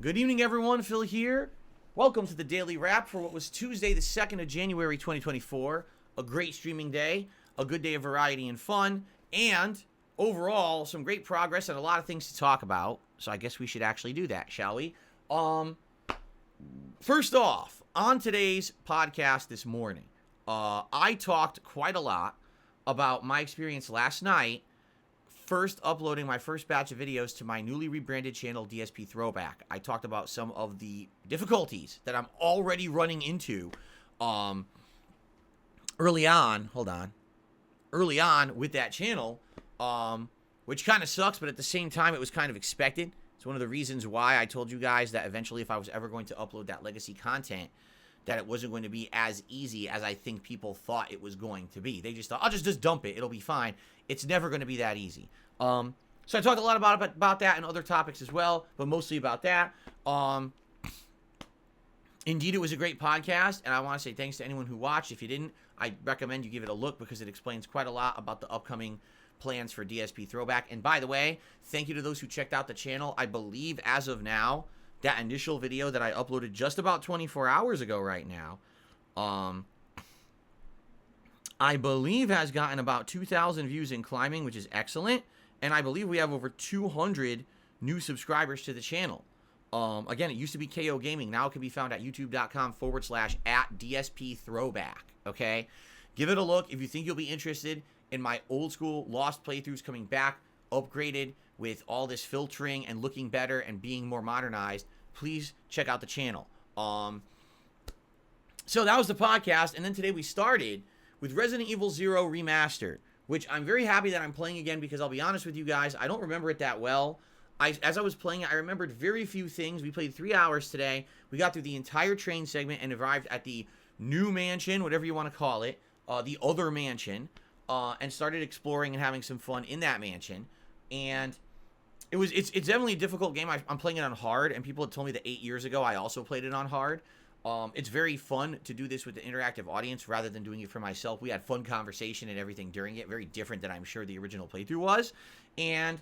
Good evening, everyone. Phil here. Welcome to the Daily Wrap for what was Tuesday, the 2nd of January, 2024. A great streaming day, a good day of variety and fun, and overall, some great progress and a lot of things to talk about. So I guess we should actually do that, shall we? First off, on today's podcast this morning, I talked quite a lot about my experience last night first uploading my first batch of videos to my newly rebranded channel, DSP Throwback. I talked about some of the difficulties that I'm already running into early on with that channel, which kind of sucks, but at the same time, it was kind of expected. It's one of the reasons why I told you guys that eventually if I was ever going to upload that legacy content, that it wasn't going to be as easy as I think people thought it was going to be. They just thought, I'll just dump it. It'll be fine. It's never going to be that easy. So I talked a lot about that and other topics as well, but mostly about that. Indeed, it was a great podcast, and I want to say thanks to anyone who watched. If you didn't, I recommend you give it a look because it explains quite a lot about the upcoming plans for DSP Throwback. And by the way, thank you to those who checked out the channel. I believe as of now, that initial video that I uploaded just about 24 hours ago right now, I believe has gotten about 2,000 views in climbing, which is excellent. And I believe we have over 200 new subscribers to the channel. Again, it used to be KO Gaming. Now it can be found at youtube.com/@DSP Throwback. Okay? Give it a look if you think you'll be interested in my old school Lost playthroughs coming back, upgraded with all this filtering and looking better and being more modernized. Please check out the channel. So that was the podcast. And then today we started with Resident Evil 0 Remastered, which I'm very happy that I'm playing again because I'll be honest with you guys, I don't remember it that well. As I was playing it, I remembered very few things. We played 3 hours today. We got through the entire train segment and arrived at the new mansion, whatever you want to call it, the other mansion, and started exploring and having some fun in that mansion. And it's definitely a difficult game. I'm playing it on hard, and people had told me that 8 years ago I also played it on hard. It's very fun to do this with the interactive audience rather than doing it for myself. We had fun conversation and everything during it. Very different than I'm sure the original playthrough was. And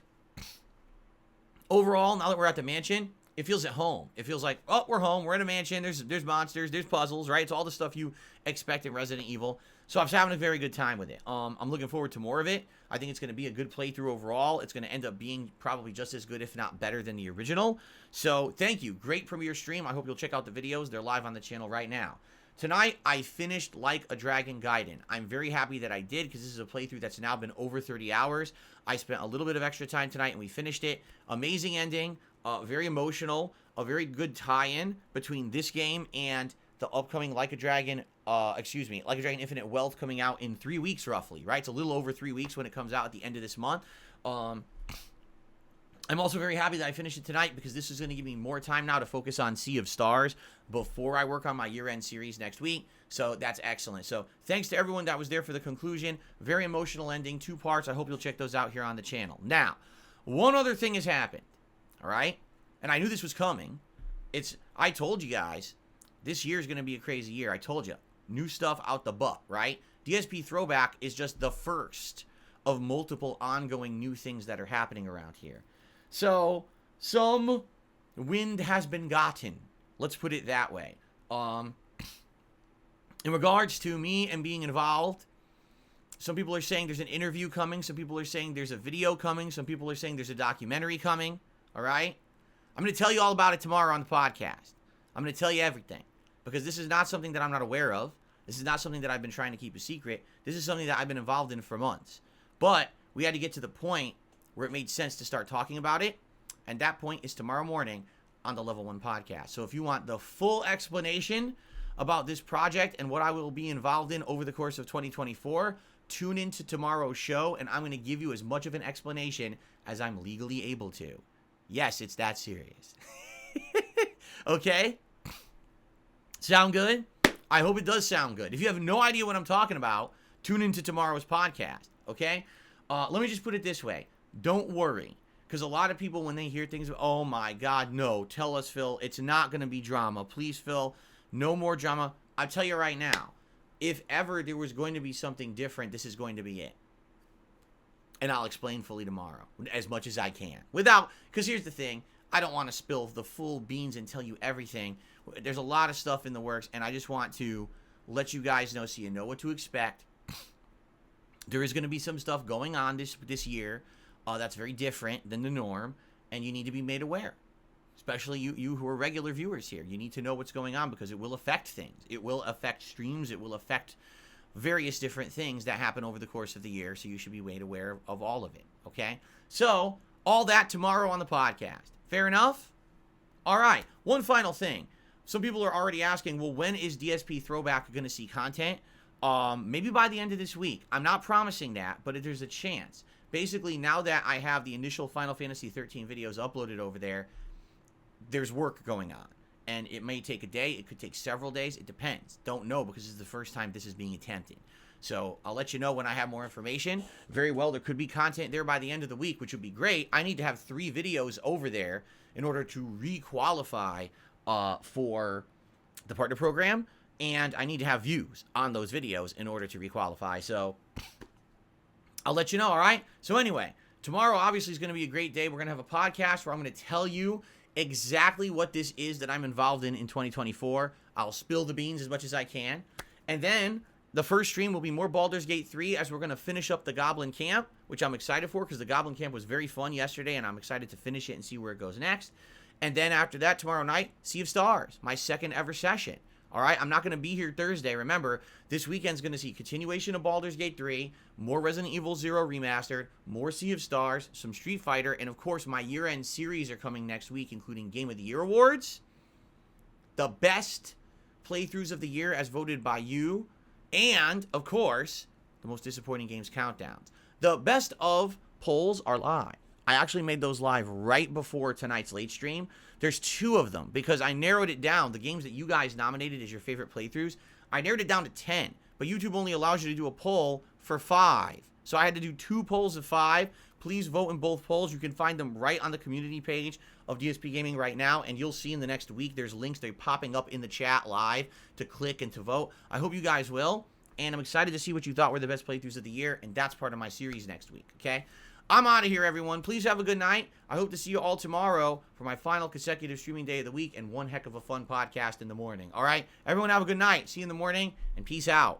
overall, now that we're at the mansion, it feels at home. It feels like, oh, we're home. We're in a mansion. There's monsters. There's puzzles, right? It's all the stuff you expect in Resident Evil. So I'm having a very good time with it. I'm looking forward to more of it. I think it's going to be a good playthrough overall. It's going to end up being probably just as good, if not better, than the original. So thank you. Great premiere stream. I hope you'll check out the videos. They're live on the channel right now. Tonight, I finished Like a Dragon Gaiden. I'm very happy that I did because this is a playthrough that's now been over 30 hours. I spent a little bit of extra time tonight and we finished it. Amazing ending. Very emotional. A very good tie-in between this game and the upcoming Like a Dragon Infinite Wealth coming out in 3 weeks roughly, right? It's a little over 3 weeks when it comes out at the end of this month. I'm also very happy that I finished it tonight because this is going to give me more time now to focus on Sea of Stars before I work on my year-end series next week. So that's excellent. So thanks to everyone that was there for the conclusion. Very emotional ending, 2 parts. I hope you'll check those out here on the channel. Now, one other thing has happened, all right? And I knew this was coming. I told you guys, this year is going to be a crazy year. I told you. New stuff out the butt, right? DSP Throwback is just the first of multiple ongoing new things that are happening around here. So, some wind has been gotten. Let's put it that way. In regards to me and being involved, some people are saying there's an interview coming. Some people are saying there's a video coming. Some people are saying there's a documentary coming. All right? I'm going to tell you all about it tomorrow on the podcast. I'm going to tell you everything. Because this is not something that I'm not aware of. This is not something that I've been trying to keep a secret. This is something that I've been involved in for months. But we had to get to the point where it made sense to start talking about it. And that point is tomorrow morning on the Level 1 podcast. So if you want the full explanation about this project and what I will be involved in over the course of 2024, tune into tomorrow's show, and I'm going to give you as much of an explanation as I'm legally able to. Yes, it's that serious. Okay? Sound good? I hope it does sound good. If you have no idea what I'm talking about, tune into tomorrow's podcast, okay? Let me just put it this way. Don't worry, because a lot of people, when they hear things, oh my God, no, tell us, Phil, it's not going to be drama. Please, Phil, no more drama. I'll tell you right now, if ever there was going to be something different, this is going to be it. And I'll explain fully tomorrow, as much as I can. Because here's the thing, I don't want to spill the full beans and tell you everything. There's a lot of stuff in the works, and I just want to let you guys know so you know what to expect. There is going to be some stuff going on this year that's very different than the norm, and you need to be made aware. Especially you who are regular viewers here. You need to know what's going on because it will affect things. It will affect streams. It will affect various different things that happen over the course of the year, so you should be made aware of all of it, okay? So, all that tomorrow on the podcast. Fair enough? All right, one final thing. Some people are already asking, well, when is DSP Throwback going to see content? Maybe by the end of this week. I'm not promising that, but there's a chance. Basically, now that I have the initial Final Fantasy 13 videos uploaded over there, there's work going on. And it may take a day. It could take several days. It depends. Don't know because this is the first time this is being attempted. So I'll let you know when I have more information. Very well, there could be content there by the end of the week, which would be great. I need to have 3 videos over there in order to re-qualify for the partner program. And I need to have views on those videos in order to re-qualify. So I'll let you know, all right? So anyway, tomorrow obviously is going to be a great day. We're going to have a podcast where I'm going to tell you exactly what this is that I'm involved in 2024. I'll spill the beans as much as I can. And then the first stream will be more Baldur's Gate 3 as we're going to finish up the Goblin Camp, which I'm excited for because the Goblin Camp was very fun yesterday, and I'm excited to finish it and see where it goes next. And then after that, tomorrow night, Sea of Stars, my second ever session. All right, I'm not going to be here Thursday. Remember, this weekend's going to see continuation of Baldur's Gate 3, more Resident Evil 0 Remastered, more Sea of Stars, some Street Fighter, and of course, my year-end series are coming next week, including Game of the Year awards, the best playthroughs of the year as voted by you, and, of course, the most disappointing games countdowns. The best of polls are live. I actually made those live right before tonight's late stream. There's 2 of them because I narrowed it down. The games that you guys nominated as your favorite playthroughs, I narrowed it down to 10. But YouTube only allows you to do a poll for 5. So I had to do 2 polls of 5. Please vote in both polls. You can find them right on the community page of DSP Gaming right now. And you'll see in the next week, there's links. They're popping up in the chat live to click and to vote. I hope you guys will. And I'm excited to see what you thought were the best playthroughs of the year. And that's part of my series next week, okay? I'm out of here, everyone. Please have a good night. I hope to see you all tomorrow for my final consecutive streaming day of the week and one heck of a fun podcast in the morning. All right? Everyone have a good night. See you in the morning, and peace out.